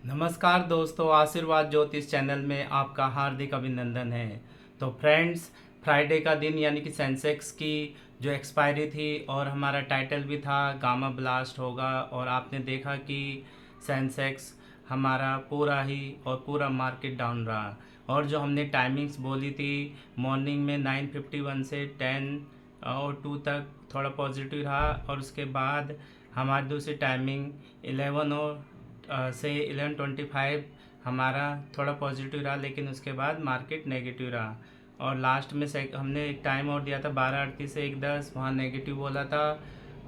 नमस्कार दोस्तों, आशीर्वाद ज्योतिष चैनल में आपका हार्दिक अभिनंदन है। तो फ्रेंड्स, फ्राइडे का दिन यानी कि सेंसेक्स की जो एक्सपायरी थी और हमारा टाइटल भी था गामा ब्लास्ट होगा, और आपने देखा कि सेंसेक्स हमारा पूरा मार्केट डाउन रहा। और जो हमने टाइमिंग्स बोली थी मॉर्निंग में 9:51 से 10 और 2 तक थोड़ा पॉजिटिव रहा, और उसके बाद हमारी दूसरी टाइमिंग 11 से 11:25 हमारा थोड़ा पॉजिटिव रहा, लेकिन उसके बाद मार्केट नेगेटिव रहा। और लास्ट में से हमने एक टाइम और दिया था 12:38 से 1:10, वहाँ नेगेटिव बोला था,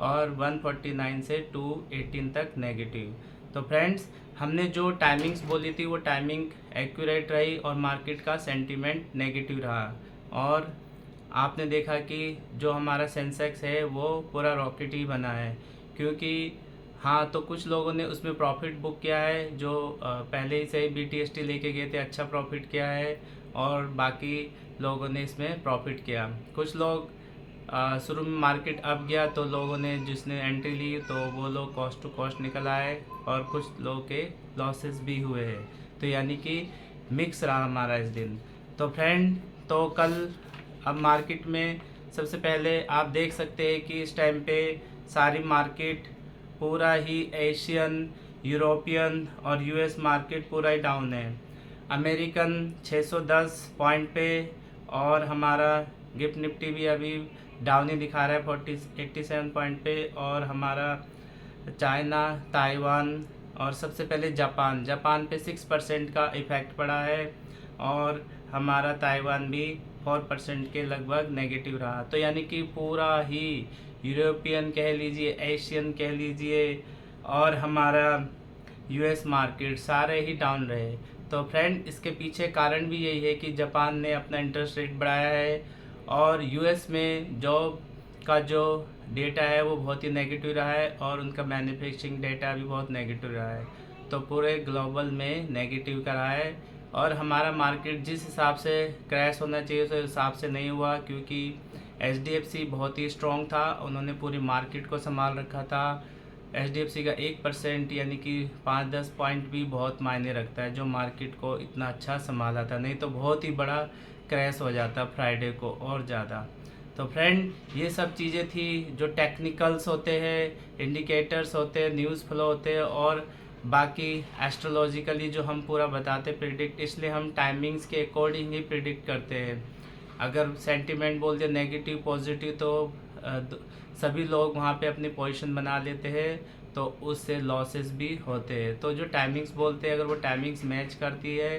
और 1:49 से 2:18 तक नेगेटिव। तो फ्रेंड्स, हमने जो टाइमिंग्स बोली थी वो टाइमिंग एक्यूरेट रही और मार्केट का सेंटीमेंट नेगेटिव रहा। और आपने देखा कि जो हमारा सेंसेक्स है वो पूरा रॉकेट ही बना है, क्योंकि हाँ, तो कुछ लोगों ने उसमें प्रॉफिट बुक किया है जो पहले ही से BTST लेके गए थे, अच्छा प्रॉफिट किया है, और बाकी लोगों ने इसमें प्रॉफिट किया। कुछ लोग शुरू में मार्केट अप गया तो लोगों ने जिसने एंट्री ली तो वो लोग कॉस्ट टू कॉस्ट निकल आए, और कुछ लोगों के लॉसेस भी हुए हैं। तो यानी कि मिक्स रहा हमारा इस दिन। तो फ्रेंड, तो कल अब मार्केट में सबसे पहले आप देख सकते हैं कि इस टाइम पे सारी मार्केट पूरा ही एशियन, यूरोपियन और US मार्केट पूरा ही डाउन है। अमेरिकन 610 पॉइंट पे, और हमारा गिफ्ट निफ्टी भी अभी डाउन ही दिखा रहा है 87 पॉइंट पे। और हमारा चाइना, ताइवान और सबसे पहले जापान पे 6% का इफ़ेक्ट पड़ा है, और हमारा ताइवान भी 4% के लगभग नेगेटिव रहा। तो यानी कि पूरा ही यूरोपियन कह लीजिए, एशियन कह लीजिए, और हमारा US मार्केट सारे ही डाउन रहे। तो फ्रेंड, इसके पीछे कारण भी यही है कि जापान ने अपना इंटरेस्ट रेट बढ़ाया है, और US में जॉब का जो डेटा है वो बहुत ही नेगेटिव रहा है, और उनका मैन्युफैक्चरिंग डेटा भी बहुत नेगेटिव रहा है। तो पूरे ग्लोबल में नेगेटिव का रहा है, और हमारा मार्केट जिस हिसाब से क्रैश होना चाहिए उस हिसाब से नहीं हुआ, क्योंकि HDFC बहुत ही स्ट्रॉन्ग था, उन्होंने पूरी मार्केट को संभाल रखा था। HDFC का 1% यानी कि 5-10 पॉइंट भी बहुत मायने रखता है, जो मार्केट को इतना अच्छा संभाला था, नहीं तो बहुत ही बड़ा क्रैश हो जाता फ्राइडे को और ज़्यादा। तो फ्रेंड, ये सब चीज़ें थी जो टेक्निकल्स होते हैं, इंडिकेटर्स होते हैं, न्यूज़ फ्लो होते हैं, और बाकी एस्ट्रोलॉजिकली जो हम पूरा बताते प्रिडिक्ट, इसलिए हम टाइमिंग्स के अकॉर्डिंग ही प्रिडिक्ट करते हैं। अगर सेंटिमेंट बोल दे नेगेटिव पॉजिटिव तो सभी लोग वहाँ पे अपनी पोजीशन बना लेते हैं, तो उससे लॉसेस भी होते हैं। तो जो टाइमिंग्स बोलते हैं, अगर वो टाइमिंग्स मैच करती है,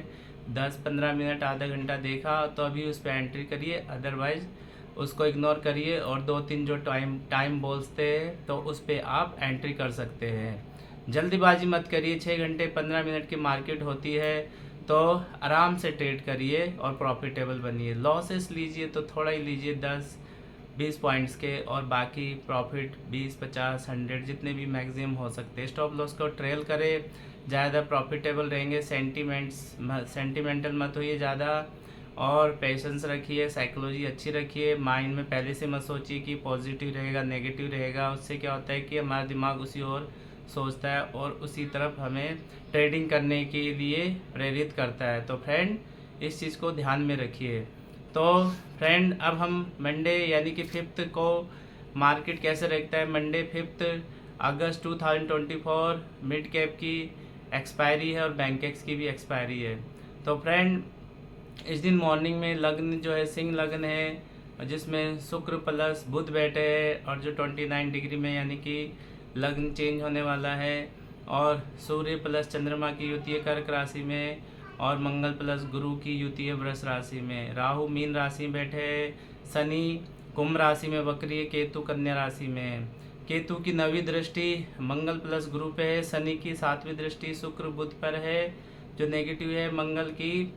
10-15 मिनट आधा घंटा देखा तो अभी उस पर एंट्री करिए, अदरवाइज़ उसको इग्नोर करिए, और 2-3 जो टाइम बोलते हैं तो उस पर आप एंट्री कर सकते हैं। जल्दीबाजी मत करिए, 6 घंटे 15 मिनट की मार्केट होती है, तो आराम से ट्रेड करिए और प्रॉफिटेबल बनिए। लॉसेस लीजिए तो थोड़ा ही लीजिए, 10-20 पॉइंट्स के, और बाकी प्रॉफिट 20-50-100 जितने भी मैक्सिमम हो सकते हैं। स्टॉप लॉस को ट्रेल करें, ज़्यादा प्रॉफिटेबल रहेंगे। सेंटिमेंटल मत होइए ज़्यादा, और पेशेंस रखिए, साइकोलॉजी अच्छी रखिए। माइंड में पहले से मत सोचिए कि पॉजिटिव रहेगा नेगेटिव रहेगा, उससे क्या होता है कि हमारा दिमाग उसी ओर सोचता है और उसी तरफ हमें ट्रेडिंग करने के लिए प्रेरित करता है। तो फ्रेंड, इस चीज़ को ध्यान में रखिए। तो फ्रेंड, अब हम मंडे यानी कि 5th को मार्केट कैसे रखता है। मंडे 5 अगस्त 2024 मिड कैप की एक्सपायरी है और बैंकेक्स की भी एक्सपायरी है। तो फ्रेंड, इस दिन मॉर्निंग में लग्न जो है सिंह लग्न है, जिसमें शुक्र प्लस बुध बैठे हैं, और जो 29 डिग्री में यानी कि लग्न चेंज होने वाला है, और सूर्य प्लस चंद्रमा की युति है कर्क राशि में, और मंगल प्लस गुरु की युति है वृष राशि में। राहु मीन राशि में बैठे है, शनि कुंभ राशि में वक्री है, केतु कन्या राशि में है। केतु की 9वीं दृष्टि मंगल प्लस गुरु पे है, शनि की 7वीं दृष्टि शुक्र बुध पर है जो नेगेटिव है, मंगल की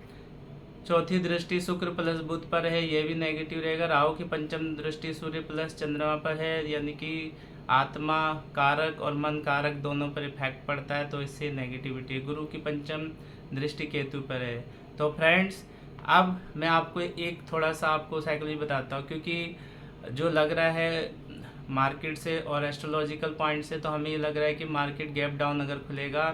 4थी दृष्टि शुक्र प्लस बुध पर है, ये भी नेगेटिव रहेगा। राहु की 5म दृष्टि सूर्य प्लस चंद्रमा पर है, यानी कि आत्मा कारक और मन कारक दोनों पर इफेक्ट पड़ता है, तो इससे नेगेटिविटी। गुरु की 5म दृष्टि केतु पर है। तो फ्रेंड्स, अब मैं आपको एक थोड़ा सा आपको साइकोलॉजी बताता हूँ, क्योंकि जो लग रहा है मार्केट से और एस्ट्रोलॉजिकल पॉइंट से, तो हमें ये लग रहा है कि मार्केट गैप डाउन अगर खुलेगा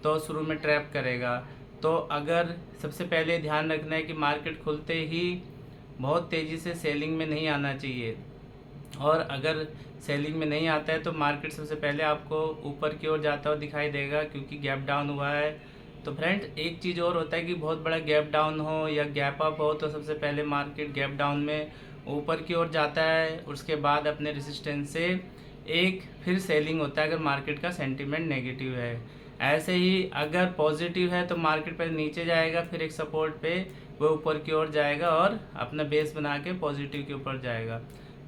तो शुरू में ट्रैप करेगा। तो अगर सबसे पहले ध्यान रखना है कि मार्केट खुलते ही बहुत तेज़ी से सेलिंग में नहीं आना चाहिए, और अगर सेलिंग में नहीं आता है तो मार्केट सबसे पहले आपको ऊपर की ओर जाता हुआ दिखाई देगा, क्योंकि गैप डाउन हुआ है। तो फ्रेंड, एक चीज़ और होता है कि बहुत बड़ा गैप डाउन हो या गैप अप हो, तो सबसे पहले मार्केट गैप डाउन में ऊपर की ओर जाता है, उसके बाद अपने रेजिस्टेंस से एक फिर सेलिंग होता है अगर मार्केट का सेंटीमेंट नेगेटिव है। ऐसे ही अगर पॉजिटिव है तो मार्केट पहले नीचे जाएगा, फिर एक सपोर्ट पे वो ऊपर की ओर जाएगा और अपना बेस बना के पॉजिटिव के ऊपर जाएगा।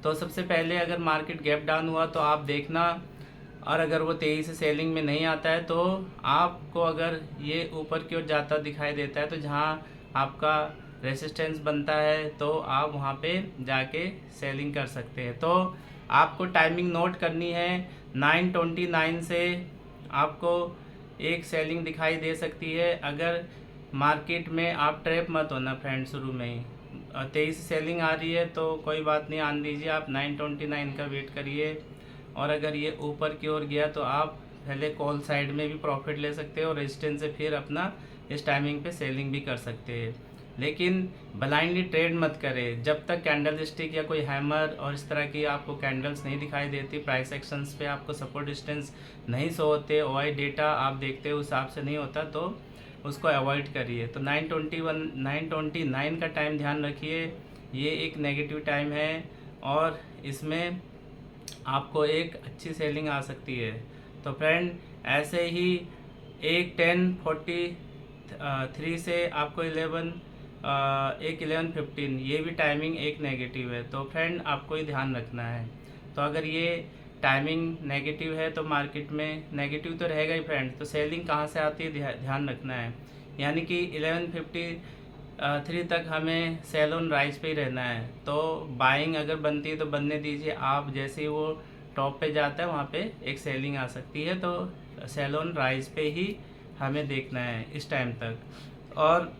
तो सबसे पहले अगर मार्केट गैप डाउन हुआ तो आप देखना, और अगर वो तेज़ी से सेलिंग में नहीं आता है तो आपको अगर ये ऊपर की ओर जाता दिखाई देता है तो जहाँ आपका रेसिस्टेंस बनता है तो आप वहाँ पे जाके सेलिंग कर सकते हैं। तो आपको टाइमिंग नोट करनी है। 9:29 से आपको एक सेलिंग दिखाई दे सकती है। अगर मार्केट में आप ट्रैप मत होना फ्रेंड, शुरू में ही 23 सेलिंग आ रही है तो कोई बात नहीं, आने दीजिए, आप 9:29 का वेट करिए। और अगर ये ऊपर की ओर गया तो आप पहले कॉल साइड में भी प्रॉफिट ले सकते हो और रेजिस्टेंस से फिर अपना इस टाइमिंग पे सेलिंग भी कर सकते हैं। लेकिन ब्लाइंडली ट्रेड मत करें जब तक कैंडल स्टिक या कोई हैमर और इस तरह की आपको कैंडल्स नहीं दिखाई देती, प्राइस एक्शंस पे आपको सपोर्ट डिस्टेंस नहीं शो होते, ओआई डेटा आप देखते हो उस हिसाब से नहीं होता, तो उसको अवॉइड करिए। तो 9:29 का टाइम ध्यान रखिए, ये एक नेगेटिव टाइम है और इसमें आपको एक अच्छी सेलिंग आ सकती है। तो फ्रेंड, ऐसे ही एक 10:43 से आपको 11:15 ये भी टाइमिंग एक नेगेटिव है। तो फ्रेंड, आपको ही ध्यान रखना है। तो अगर ये टाइमिंग नेगेटिव है तो मार्केट में नेगेटिव तो रहेगा ही फ्रेंड, तो सेलिंग कहाँ से आती है ध्यान रखना है। यानी कि 11:53 तक हमें सेल ऑन राइज पे ही रहना है। तो बाइंग अगर बनती है तो बनने दीजिए, आप जैसे ही वो टॉप पे जाता है वहाँ पे एक सेलिंग आ सकती है, तो सेल ऑन राइज पे ही हमें देखना है इस टाइम तक। और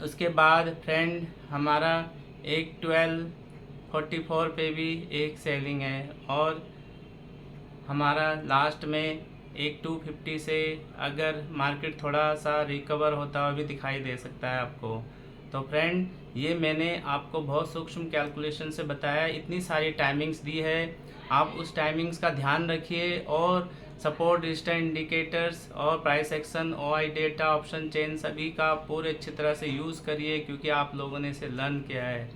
उसके बाद फ्रेंड, हमारा एक 12:44 पे भी एक सेलिंग है, और हमारा लास्ट में एक 250 से अगर मार्केट थोड़ा सा रिकवर होता हुआ भी दिखाई दे सकता है आपको। तो फ्रेंड, ये मैंने आपको बहुत सूक्ष्म कैलकुलेशन से बताया, इतनी सारी टाइमिंग्स दी है, आप उस टाइमिंग्स का ध्यान रखिए और सपोर्ट रेजिस्टेंस इंडिकेटर्स और price action, OI data, option chain सभी का पूरे अच्छी तरह से यूज़ करिए, क्योंकि आप लोगों ने इसे लर्न किया है।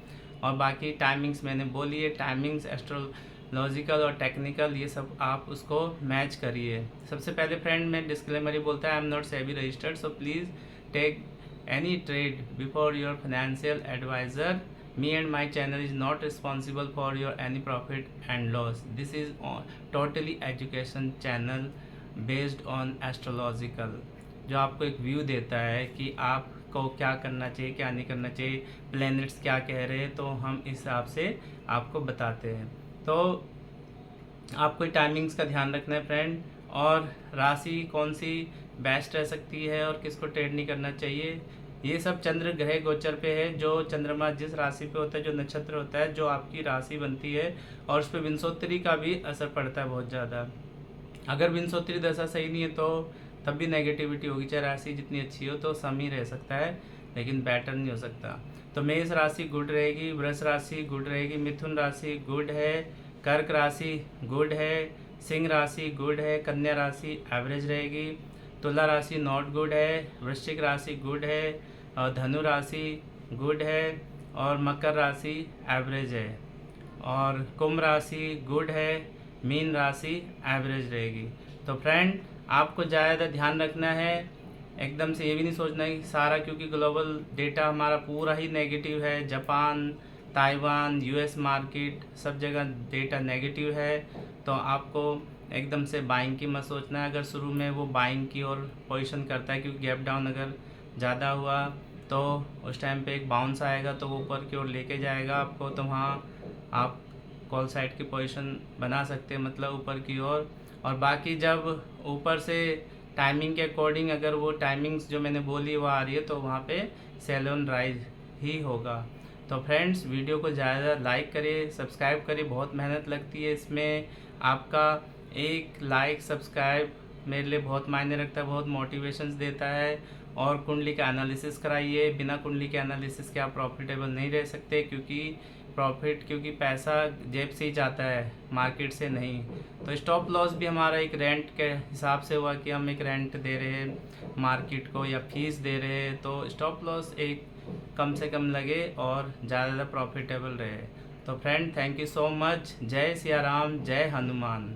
और बाकी टाइमिंग्स मैंने बोली है, टाइमिंग्स एस्ट्रोलॉजिकल और टेक्निकल, ये सब आप उसको मैच करिए। सबसे पहले फ्रेंड, मैं डिस्क्लेमर ही बोलता है, I am not SEBI registered, so please take any trade before your financial advisor. Me and my channel is not responsible for your any profit and loss. This is totally education channel based on astrological, जो आपको एक view देता है कि आपको क्या करना चाहिए, क्या नहीं करना चाहिए, प्लैनेट्स क्या कह रहे हैं, तो हम इस हिसाब से आपको बताते हैं। तो आपको टाइमिंग्स का ध्यान रखना है फ्रेंड, और राशि कौन सी बेस्ट रह सकती है और किसको ट्रेड नहीं करना चाहिए, ये सब चंद्र ग्रह गोचर पे है। जो चंद्रमा जिस राशि पे होता है, जो नक्षत्र होता है, जो आपकी राशि बनती है, और उस पर विंशोत्तरी का भी असर पड़ता है बहुत ज़्यादा। अगर विंशोत्तरी दशा सही नहीं है तो तब भी नेगेटिविटी होगी, चाहे राशि जितनी अच्छी हो तो सम ही रह सकता है, लेकिन बेटर नहीं हो सकता। तो मेष राशि गुड रहेगी, वृष राशि गुड रहेगी, मिथुन राशि गुड है, कर्क राशि गुड है, सिंह राशि गुड है, कन्या राशि एवरेज रहेगी, तुला राशि नॉट गुड है, वृश्चिक राशि गुड है, और धनु राशि गुड है, और मकर राशि एवरेज है, और कुंभ राशि गुड है, मीन राशि एवरेज रहेगी। तो फ्रेंड, आपको ज़्यादा ध्यान रखना है, एकदम से ये भी नहीं सोचना है कि सारा, क्योंकि ग्लोबल डेटा हमारा पूरा ही नेगेटिव है, जापान, ताइवान, यूएस मार्केट सब जगह डेटा नेगेटिव है, तो आपको एकदम से बाइंग की मत सोचना है। अगर शुरू में वो बाइंग की ओर पोजीशन करता है, क्योंकि गैप डाउन अगर ज़्यादा हुआ तो उस टाइम पे एक बाउंस आएगा, तो वो ऊपर की ओर लेके जाएगा आपको, तो वहाँ आप कॉल साइड की पोजीशन बना सकते हैं, मतलब ऊपर की ओर। और बाकी जब ऊपर से टाइमिंग के अकॉर्डिंग अगर वो टाइमिंग्स जो मैंने बोली वो आ रही है, तो वहाँ पे सेल ऑन राइज ही होगा। तो फ्रेंड्स, वीडियो को ज़्यादा लाइक करिए, सब्सक्राइब करिए, बहुत मेहनत लगती है इसमें। आपका एक लाइक सब्सक्राइब मेरे लिए बहुत मायने रखता है, बहुत मोटिवेशंस देता है। और कुंडली का एनालिसिस कराइए, बिना कुंडली के एनालिसिस के आप प्रॉफिटेबल नहीं रह सकते, क्योंकि पैसा जेब से ही जाता है, मार्केट से नहीं। तो स्टॉप लॉस भी हमारा एक रेंट के हिसाब से हुआ कि हम एक रेंट दे रहे हैं मार्केट को या फीस दे रहे हैं, तो स्टॉप लॉस एक कम से कम लगे और ज़्यादा प्रॉफिटेबल रहे। तो friend, thank you so much. जय सिया राम, जय हनुमान।